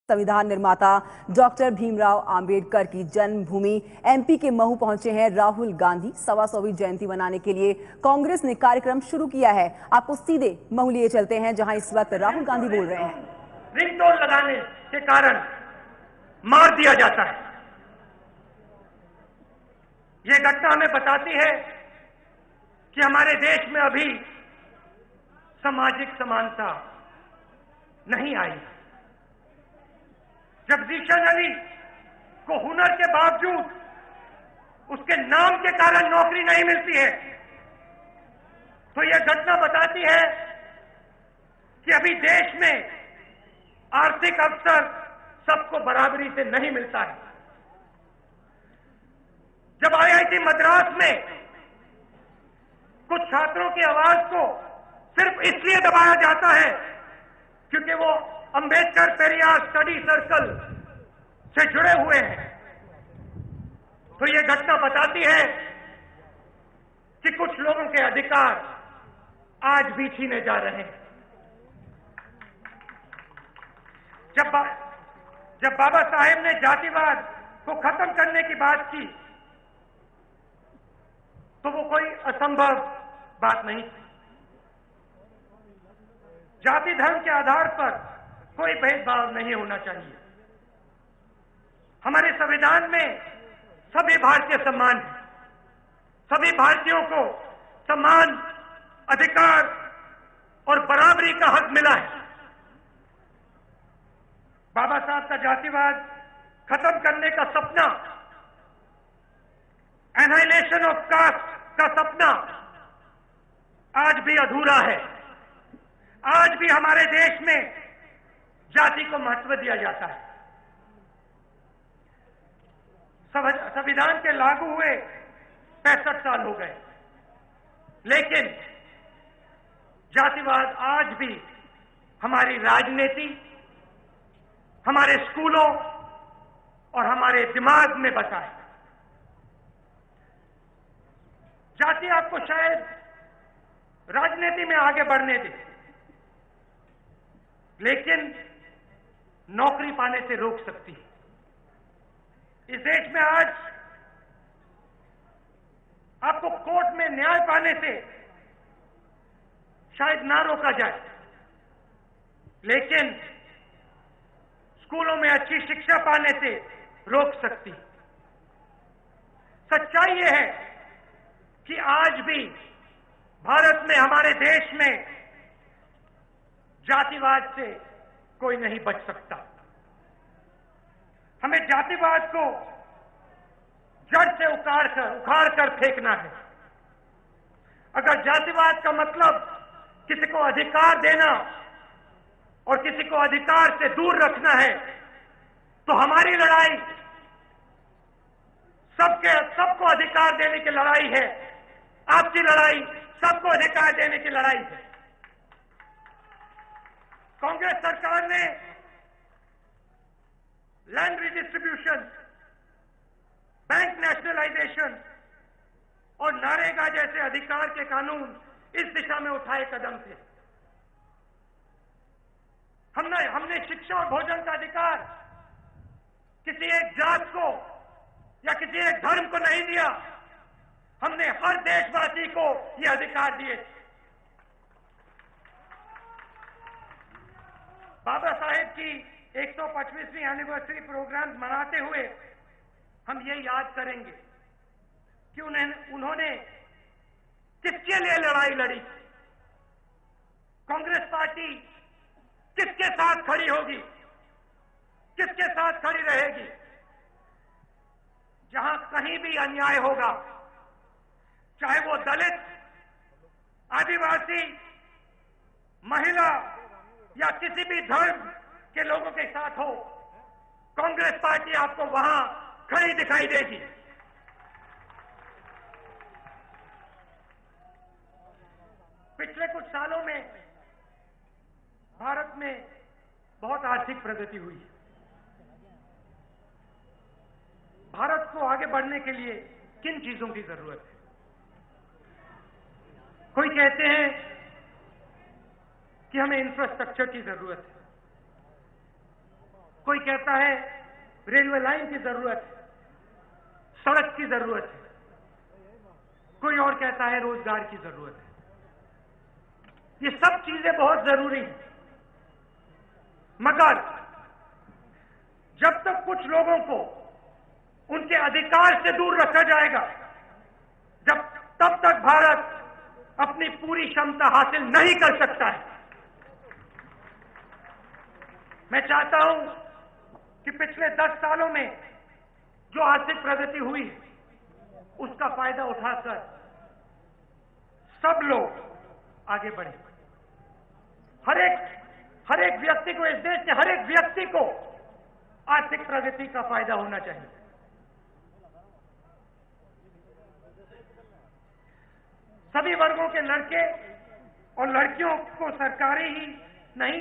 संविधान निर्माता डॉक्टर भीमराव अंबेडकर की जन्मभूमि एमपी के महू पहुंचे हैं राहुल गांधी। 125वीं जयंती मनाने के लिए कांग्रेस ने कार्यक्रम शुरू किया है। आपको सीधे महू लिए चलते हैं, जहां इस वक्त राहुल गांधी बोल रहे हैं। रिंगटोन लगाने के कारण मार दिया जाता है। ये घटना हमें बताती है कि हमारे देश में अभी सामाजिक समानता नहीं आई। जब जीशन अली को हुनर के बावजूद उसके नाम के कारण नौकरी नहीं मिलती है, तो यह घटना बताती है कि अभी देश में आर्थिक अवसर सबको बराबरी से नहीं मिलता है। जब आईआईटी मद्रास में कुछ छात्रों की आवाज को सिर्फ इसलिए दबाया जाता है क्योंकि वो अंबेडकर पेरियार स्टडी सर्कल से जुड़े हुए हैं, तो ये घटना बताती है कि कुछ लोगों के अधिकार आज भी छीने जा रहे हैं। जब बाबा साहेब ने जातिवाद को खत्म करने की बात की तो वो कोई असंभव बात नहीं थी। जाति धर्म के आधार पर कोई भेदभाव नहीं होना चाहिए। हमारे संविधान में सभी भारतीय समान हैं। सभी भारतीयों को समान अधिकार और बराबरी का हक मिला है। बाबा साहब का जातिवाद खत्म करने का सपना, एनाइलेशन ऑफ कास्ट का सपना आज भी अधूरा है। आज भी हमारे देश में जाति को महत्व दिया जाता है। संविधान के लागू हुए 65 साल हो गए, लेकिन जातिवाद आज भी हमारी राजनीति, हमारे स्कूलों और हमारे दिमाग में बसा है। जाति आपको शायद राजनीति में आगे बढ़ने दे, लेकिन नौकरी पाने से रोक सकती है। इस देश में आज आपको कोर्ट में न्याय पाने से शायद ना रोका जाए, लेकिन स्कूलों में अच्छी शिक्षा पाने से रोक सकती है। सच्चाई यह है कि आज भी भारत में, हमारे देश में जातिवाद से कोई नहीं बच सकता। हमें जातिवाद को जड़ से उखाड़ कर फेंकना है। अगर जातिवाद का मतलब किसी को अधिकार देना और किसी को अधिकार से दूर रखना है, तो हमारी लड़ाई सबको अधिकार देने की लड़ाई है। आपकी लड़ाई सबको अधिकार देने की लड़ाई है। कांग्रेस सरकार ने लैंड रिडिस्ट्रीब्यूशन, बैंक नेशनलाइजेशन और नरेगा जैसे अधिकार के कानून इस दिशा में उठाए कदम थे। हमने शिक्षा और भोजन का अधिकार किसी एक जात को या किसी एक धर्म को नहीं दिया, हमने हर देशवासी को यह अधिकार दिए। बाबा साहेब की 125वीं एनिवर्सरी प्रोग्राम मनाते हुए हम ये याद करेंगे कि उन्होंने किसके लिए लड़ाई लड़ी। कांग्रेस पार्टी किसके साथ खड़ी होगी, किसके साथ खड़ी रहेगी। जहां कहीं भी अन्याय होगा, चाहे वो दलित, आदिवासी, महिला या किसी भी धर्म के लोगों के साथ हो, कांग्रेस पार्टी आपको वहां खड़ी दिखाई देगी। पिछले कुछ सालों में भारत में बहुत आर्थिक प्रगति हुई है। भारत को आगे बढ़ने के लिए किन चीजों की जरूरत है? कोई कहते हैं कि हमें इंफ्रास्ट्रक्चर की जरूरत है। कोई कहता है रेलवे लाइन की जरूरत है, सड़क की जरूरत है, कोई और कहता है रोजगार की जरूरत है। ये सब चीजें बहुत जरूरी हैं, मगर जब तक कुछ लोगों को उनके अधिकार से दूर रखा जाएगा, तब तक भारत अपनी पूरी क्षमता हासिल नहीं कर सकता है। मैं चाहता हूं कि पिछले 10 सालों में जो आर्थिक प्रगति हुई उसका फायदा उठाकर सब लोग आगे बढ़े। हर एक व्यक्ति को, इस देश के हर एक व्यक्ति को आर्थिक प्रगति का फायदा होना चाहिए। सभी वर्गों के लड़के और लड़कियों को सरकारी ही नहीं,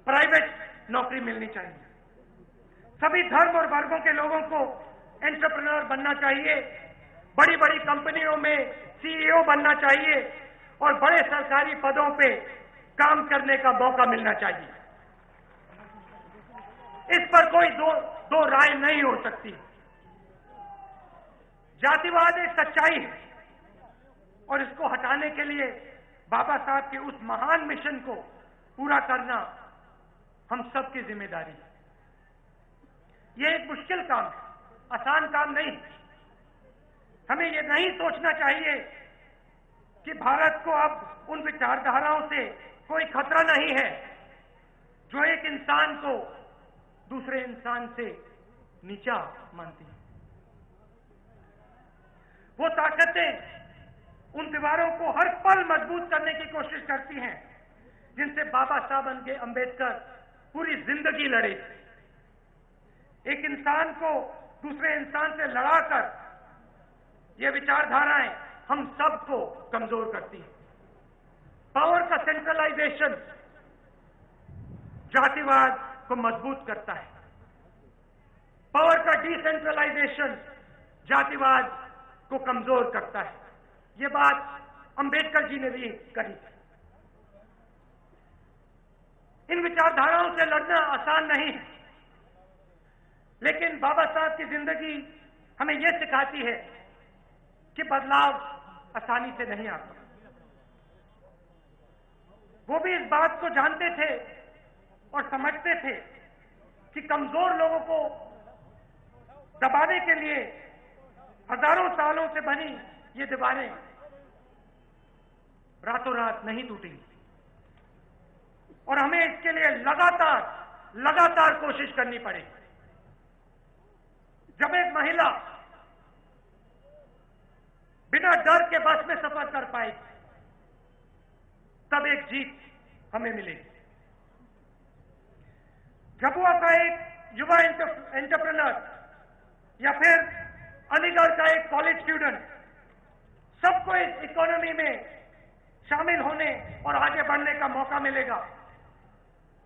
प्राइवेट नौकरी मिलनी चाहिए। सभी धर्म और वर्गों के लोगों को एंटरप्रेन्योर बनना चाहिए, बड़ी बड़ी कंपनियों में सीईओ बनना चाहिए और बड़े सरकारी पदों पे काम करने का मौका मिलना चाहिए। इस पर कोई दो राय नहीं हो सकती। जातिवाद एक सच्चाई है और इसको हटाने के लिए बाबा साहब के उस महान मिशन को पूरा करना हम सबकी जिम्मेदारी है। यह एक मुश्किल काम है, आसान काम नहीं। हमें यह नहीं सोचना चाहिए कि भारत को अब उन विचारधाराओं से कोई खतरा नहीं है जो एक इंसान को दूसरे इंसान से नीचा मानती है। वो ताकतें उन दीवारों को हर पल मजबूत करने की कोशिश करती हैं जिनसे बाबा साहब अंबेडकर पूरी जिंदगी लड़े। एक इंसान को दूसरे इंसान से लड़ाकर ये विचारधाराएं हम सबको कमजोर करती हैं। पावर का सेंट्रलाइजेशन जातिवाद को मजबूत करता है, पावर का डिसेंट्रलाइजेशन जातिवाद को कमजोर करता है। ये बात अंबेडकर जी ने भी कही। इन विचारधाराओं से लड़ना आसान नहीं है, लेकिन बाबा साहब की जिंदगी हमें यह सिखाती है कि बदलाव आसानी से नहीं आता। वो भी इस बात को जानते थे और समझते थे कि कमजोर लोगों को दबाने के लिए हजारों सालों से बनी ये दीवारें रातों रात नहीं टूटेंगी और हमें इसके लिए लगातार कोशिश करनी पड़ेगी। जब एक महिला बिना डर के बस में सफर कर पाएगी, तब एक जीत हमें मिलेगी। झाबुआ का एक युवा एंटरप्रेन्योर या फिर अलीगढ़ का एक कॉलेज स्टूडेंट, सबको इस इकोनॉमी में शामिल होने और आगे बढ़ने का मौका मिलेगा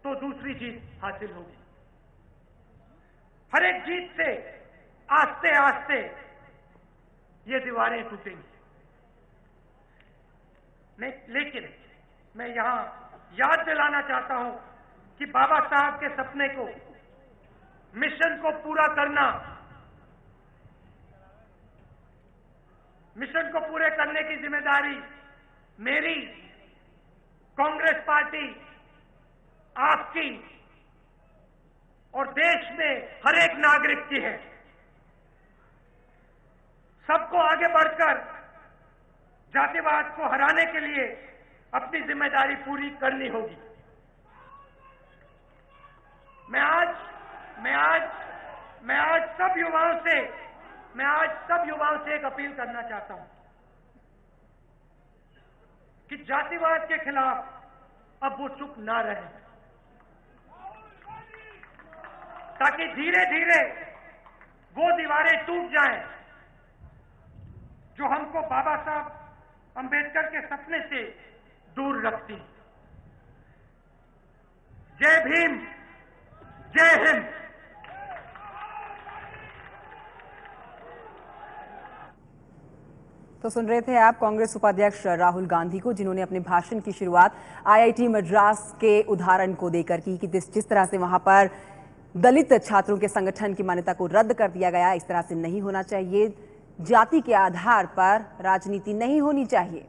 तो दूसरी जीत हासिल होगी। हर एक जीत से आस्ते आस्ते ये दीवारें टूटेंगी। लेकिन मैं यहां याद दिलाना चाहता हूं कि बाबा साहब के सपने को, मिशन को पूरा करना, मिशन को पूरे करने की जिम्मेदारी मेरी, कांग्रेस पार्टी, आपकी और देश में हर एक नागरिक की है। सबको आगे बढ़कर जातिवाद को हराने के लिए अपनी जिम्मेदारी पूरी करनी होगी। मैं आज सब युवाओं से एक अपील करना चाहता हूं कि जातिवाद के खिलाफ अब वो चुप ना रहे, ताकि धीरे धीरे वो दीवारें टूट जाएं जो हमको बाबा साहब अंबेडकर के सपने से दूर रखती। जय भीम, जय हिंद। तो सुन रहे थे आप कांग्रेस उपाध्यक्ष राहुल गांधी को, जिन्होंने अपने भाषण की शुरुआत आईआईटी मद्रास के उदाहरण को देकर की कि जिस तरह से वहां पर दलित छात्रों के संगठन की मान्यता को रद्द कर दिया गया। इस तरह से नहीं होना चाहिए। जाति के आधार पर राजनीति नहीं होनी चाहिए।